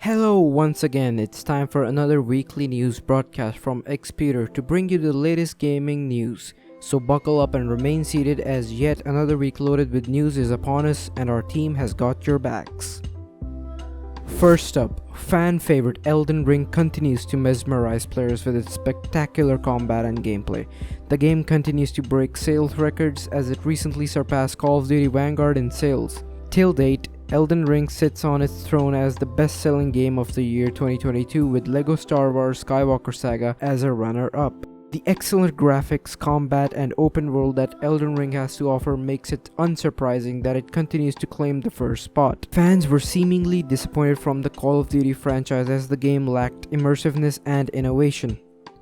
Hello once again, it's time for another weekly news broadcast from Xpeter to bring you the latest gaming news. So buckle up and remain seated as yet another week loaded with news is upon us and our team has got your backs. First up, fan favorite Elden Ring continues to mesmerize players with its spectacular combat and gameplay. The game continues to break sales records as it recently surpassed Call of Duty Vanguard in sales. Till date, Elden Ring sits on its throne as the best-selling game of the year 2022 with LEGO Star Wars Skywalker Saga as a runner-up. The excellent graphics, combat, and open world that Elden Ring has to offer makes it unsurprising that it continues to claim the first spot. Fans were seemingly disappointed from the Call of Duty franchise as the game lacked immersiveness and innovation.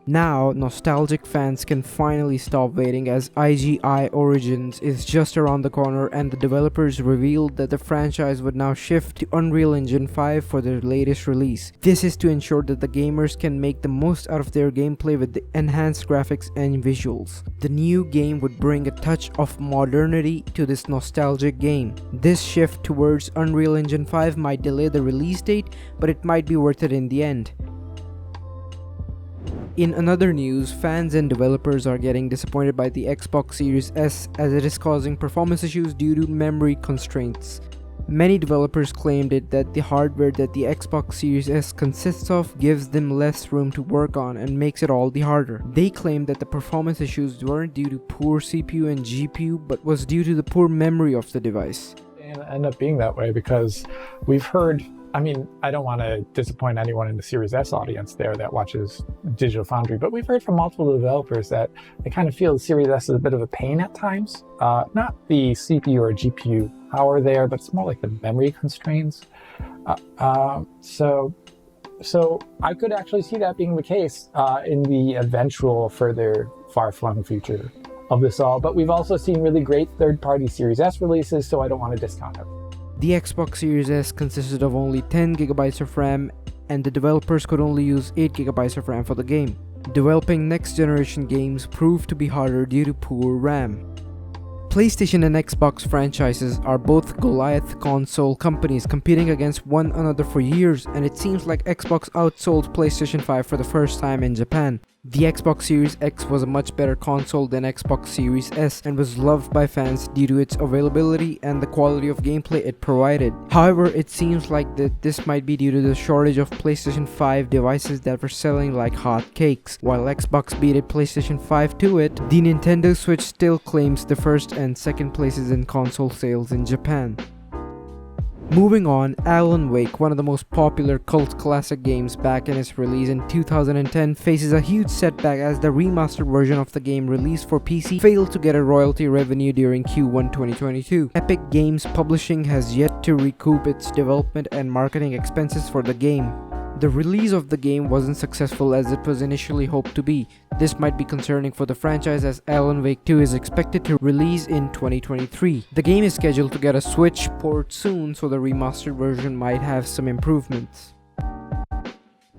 Now, nostalgic fans can finally stop waiting as IGI Origins is just around the corner and the developers revealed that the franchise would now shift to Unreal Engine 5 for their latest release. This is to ensure that the gamers can make the most out of their gameplay with the enhanced graphics and visuals. The new game would bring a touch of modernity to this nostalgic game. This shift towards Unreal Engine 5 might delay the release date, but it might be worth it in the end. In another news, fans and developers are getting disappointed by the Xbox Series S as it is causing performance issues due to memory constraints. Many developers claimed that the hardware that the Xbox Series S consists of gives them less room to work on and makes it all the harder. They claimed that the performance issues weren't due to poor CPU and GPU but was due to the poor memory of the device. And end up being that way because we've heard, I don't want to disappoint anyone in the Series S audience there that watches Digital Foundry, but we've heard from multiple developers that they kind of feel the Series S is a bit of a pain at times. Not the CPU or GPU power there, but it's more like the memory constraints. So I could actually see that being the case in the eventual further far-flung future of this all. But we've also seen really great third-party Series S releases, so I don't want to discount it. The Xbox Series S consisted of only 10GB of RAM and the developers could only use 8GB of RAM for the game. Developing next generation games proved to be harder due to poor RAM. PlayStation and Xbox franchises are both Goliath console companies competing against one another for years, and it seems like Xbox outsold PlayStation 5 for the first time in Japan. The Xbox Series X was a much better console than Xbox Series S and was loved by fans due to its availability and the quality of gameplay it provided. However, it seems like that this might be due to the shortage of PlayStation 5 devices that were selling like hotcakes. While Xbox beat PlayStation 5 to it, the Nintendo Switch still claims the first and second places in console sales in Japan. Moving on, Alan Wake, one of the most popular cult classic games back in its release in 2010, faces a huge setback as the remastered version of the game released for PC failed to get a royalty revenue during Q1 2022. Epic Games Publishing has yet to recoup its development and marketing expenses for the game. The release of the game wasn't successful as it was initially hoped to be. This might be concerning for the franchise as Alan Wake 2 is expected to release in 2023. The game is scheduled to get a Switch port soon, so the remastered version might have some improvements.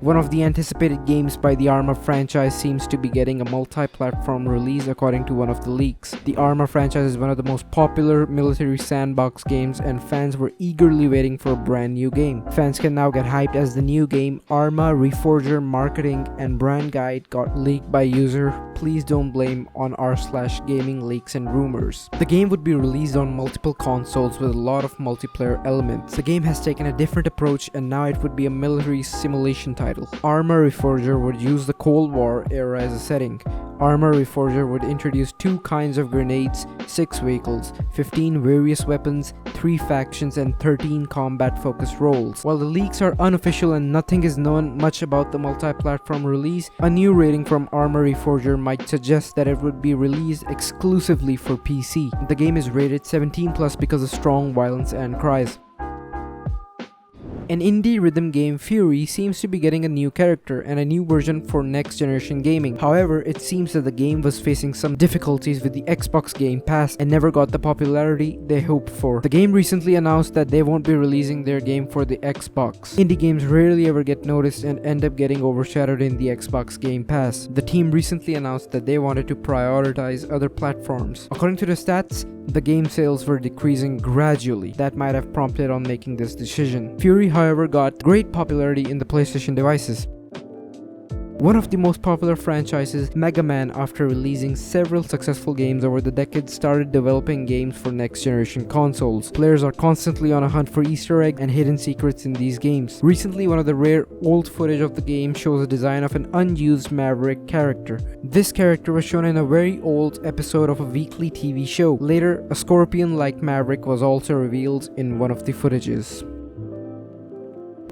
One of the anticipated games by the Arma franchise seems to be getting a multi-platform release according to one of the leaks. The Arma franchise is one of the most popular military sandbox games and fans were eagerly waiting for a brand new game. Fans can now get hyped as the new game Arma Reforger marketing and brand guide got leaked by user Please Don't Blame on r/gaming leaks and rumors. The game would be released on multiple consoles with a lot of multiplayer elements. The game has taken a different approach and now it would be a military simulation title. Arma Reforger would use the Cold War era as a setting. Arma Reforger would introduce 2 kinds of grenades, 6 vehicles, 15 various weapons, 3 factions and 13 combat-focused roles. While the leaks are unofficial and nothing is known much about the multi-platform release, a new rating from Arma Reforger might suggest that it would be released exclusively for PC. The game is rated 17+ because of strong violence and cries. An indie rhythm game, Fury, seems to be getting a new character and a new version for next generation gaming. However, it seems that the game was facing some difficulties with the Xbox Game Pass and never got the popularity they hoped for. The game recently announced that they won't be releasing their game for the Xbox. Indie games rarely ever get noticed and end up getting overshadowed in the Xbox Game Pass. The team recently announced that they wanted to prioritize other platforms. According to the stats, The game sales were decreasing gradually. That might have prompted on making this decision. Fury, however, got great popularity in the PlayStation devices. One of the most popular franchises, Mega Man, after releasing several successful games over the decades, started developing games for next-generation consoles. Players are constantly on a hunt for Easter eggs and hidden secrets in these games. Recently, one of the rare old footage of the game shows a design of an unused Maverick character. This character was shown in a very old episode of a weekly TV show. Later, a scorpion-like Maverick was also revealed in one of the footages.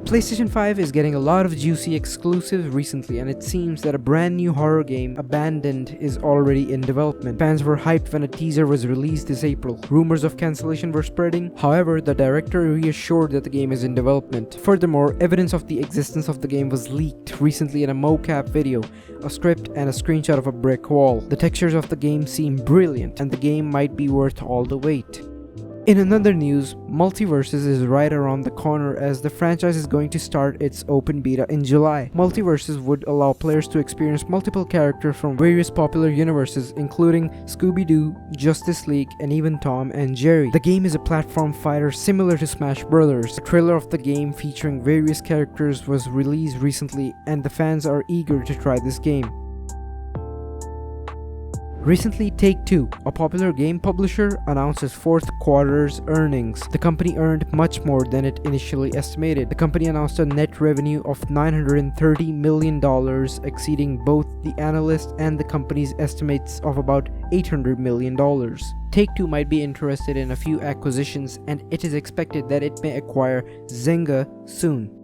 PlayStation 5 is getting a lot of juicy exclusives recently, and it seems that a brand new horror game, Abandoned, is already in development. Fans were hyped when a teaser was released this April. Rumors of cancellation were spreading, however, the director reassured that the game is in development. Furthermore, evidence of the existence of the game was leaked recently in a mocap video, a script, and a screenshot of a brick wall. The textures of the game seem brilliant, and the game might be worth all the wait. In another news, Multiverses is right around the corner as the franchise is going to start its open beta in July. Multiverses would allow players to experience multiple characters from various popular universes, including Scooby-Doo, Justice League, and even Tom and Jerry. The game is a platform fighter similar to Smash Bros. The trailer of the game featuring various characters was released recently, and the fans are eager to try this game. Recently, Take-Two, a popular game publisher, announced its fourth quarter's earnings. The company earned much more than it initially estimated. The company announced a net revenue of $930 million, exceeding both the analyst and the company's estimates of about $800 million. Take-Two might be interested in a few acquisitions, and it is expected that it may acquire Zynga soon.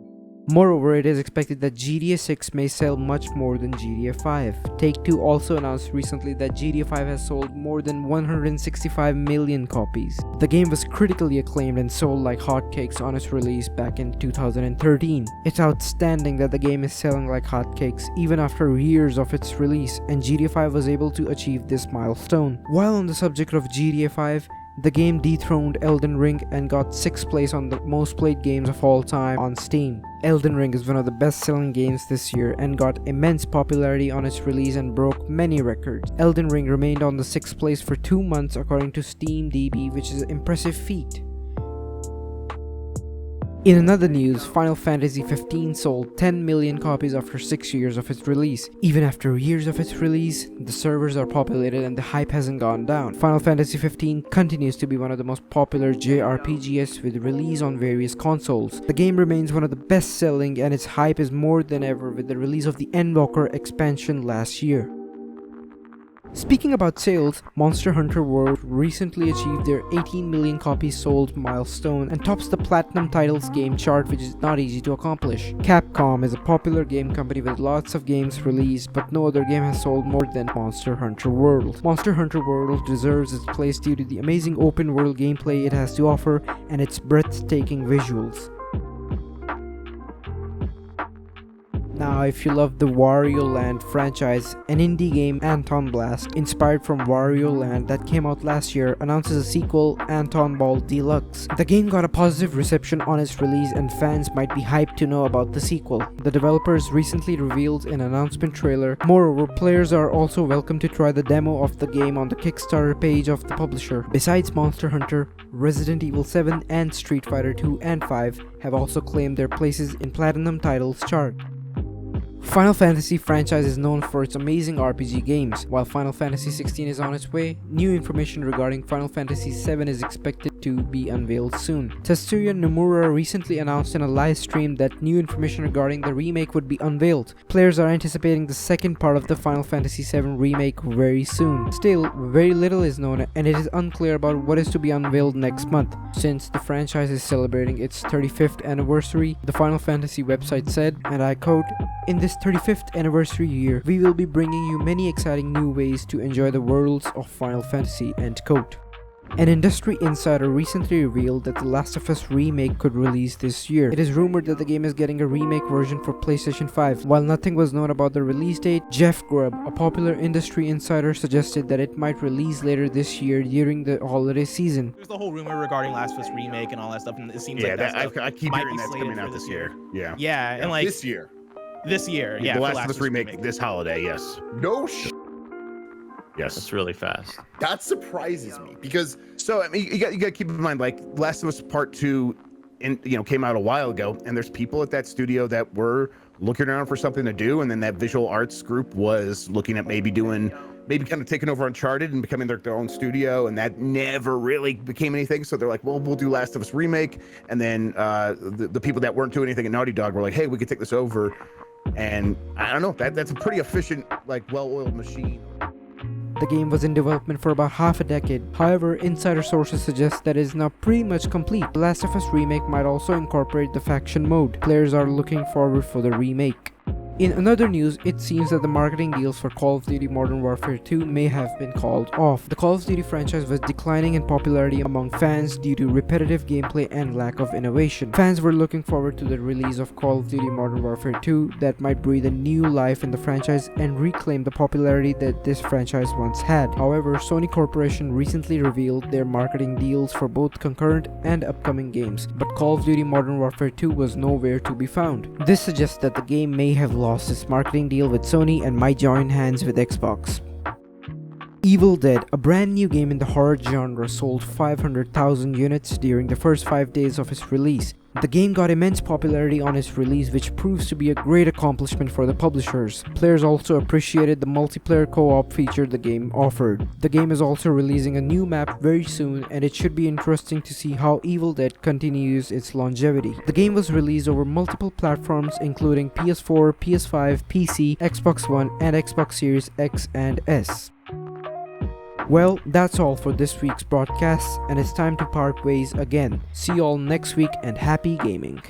Moreover, it is expected that GTA 6 may sell much more than GTA 5. Take-Two also announced recently that GTA 5 has sold more than 165 million copies. The game was critically acclaimed and sold like hotcakes on its release back in 2013. It's outstanding that the game is selling like hotcakes even after years of its release, and GTA 5 was able to achieve this milestone. While on the subject of GTA 5, the game dethroned Elden Ring and got 6th place on the most played games of all time on Steam. Elden Ring is one of the best-selling games this year and got immense popularity on its release and broke many records. Elden Ring remained on the 6th place for 2 months according to SteamDB, which is an impressive feat. In another news, Final Fantasy XV sold 10 million copies after 6 years of its release. Even after years of its release, the servers are populated and the hype hasn't gone down. Final Fantasy XV continues to be one of the most popular JRPGs with release on various consoles. The game remains one of the best selling, and its hype is more than ever with the release of the Endwalker expansion last year. Speaking about sales, Monster Hunter World recently achieved their 18 million copies sold milestone and tops the Platinum Titles game chart, which is not easy to accomplish. Capcom is a popular game company with lots of games released, but no other game has sold more than Monster Hunter World. Monster Hunter World deserves its place due to the amazing open world gameplay it has to offer and its breathtaking visuals. Now, if you love the Wario Land franchise, an indie game, Anton Blast, inspired from Wario Land that came out last year, announces a sequel, Anton Ball Deluxe. The game got a positive reception on its release, and fans might be hyped to know about the sequel. The developers recently revealed an announcement trailer. Moreover, players are also welcome to try the demo of the game on the Kickstarter page of the publisher. Besides Monster Hunter, Resident Evil 7 and Street Fighter 2 and 5 have also claimed their places in Platinum Titles chart. Final Fantasy franchise is known for its amazing RPG games. While Final Fantasy XVI is on its way, new information regarding Final Fantasy VII is expected to be unveiled soon. Tetsuya Nomura recently announced in a live stream that new information regarding the remake would be unveiled. Players are anticipating the second part of the Final Fantasy VII remake very soon. Still, very little is known, and it is unclear about what is to be unveiled next month. Since the franchise is celebrating its 35th anniversary, the Final Fantasy website said, and I quote, "In this 35th anniversary year, we will be bringing you many exciting new ways to enjoy the worlds of Final Fantasy," end quote. An industry insider recently revealed that The Last of Us remake could release this year. It is rumored that the game is getting a remake version for PlayStation 5. While nothing was known about the release date, Jeff Grubb, a popular industry insider, suggested that it might release later this year during the holiday season. There's the whole rumor regarding Last of Us remake and all that stuff, and it seems like that stuff I keep might hearing be that's slated coming for out this year. Yeah. Yeah, and like this year. This year, yeah. The for Last of Us remake this holiday, yes. No sh. Yes. That's really fast. That surprises me because So I mean, you got to keep in mind, like Last of Us Part 2, came out a while ago, and there's people at that studio that were looking around for something to do, and then that visual arts group was looking at maybe kind of taking over Uncharted and becoming their own studio, and that never really became anything. So they're like, well, we'll do Last of Us remake, and then the people that weren't doing anything at Naughty Dog were like, hey, we could take this over, and I don't know, that's a pretty efficient, like, well-oiled machine. The game was in development for about half a decade. However, insider sources suggest that it is now pretty much complete. The Last of Us remake might also incorporate the faction mode. Players are looking forward for the remake. In another news, it seems that the marketing deals for Call of Duty Modern Warfare 2 may have been called off. The Call of Duty franchise was declining in popularity among fans due to repetitive gameplay and lack of innovation. Fans were looking forward to the release of Call of Duty Modern Warfare 2 that might breathe a new life in the franchise and reclaim the popularity that this franchise once had. However, Sony Corporation recently revealed their marketing deals for both concurrent and upcoming games, but Call of Duty Modern Warfare 2 was nowhere to be found. This suggests that the game may have lost its marketing deal with Sony and might join hands with Xbox. Evil Dead, a brand new game in the horror genre, sold 500,000 units during the first 5 days of its release. The game got immense popularity on its release, which proves to be a great accomplishment for the publishers. Players also appreciated the multiplayer co-op feature the game offered. The game is also releasing a new map very soon, and it should be interesting to see how Evil Dead continues its longevity. The game was released over multiple platforms including PS4, PS5, PC, Xbox One, and Xbox Series X and S. Well, that's all for this week's broadcast, and it's time to part ways again. See you all next week and happy gaming.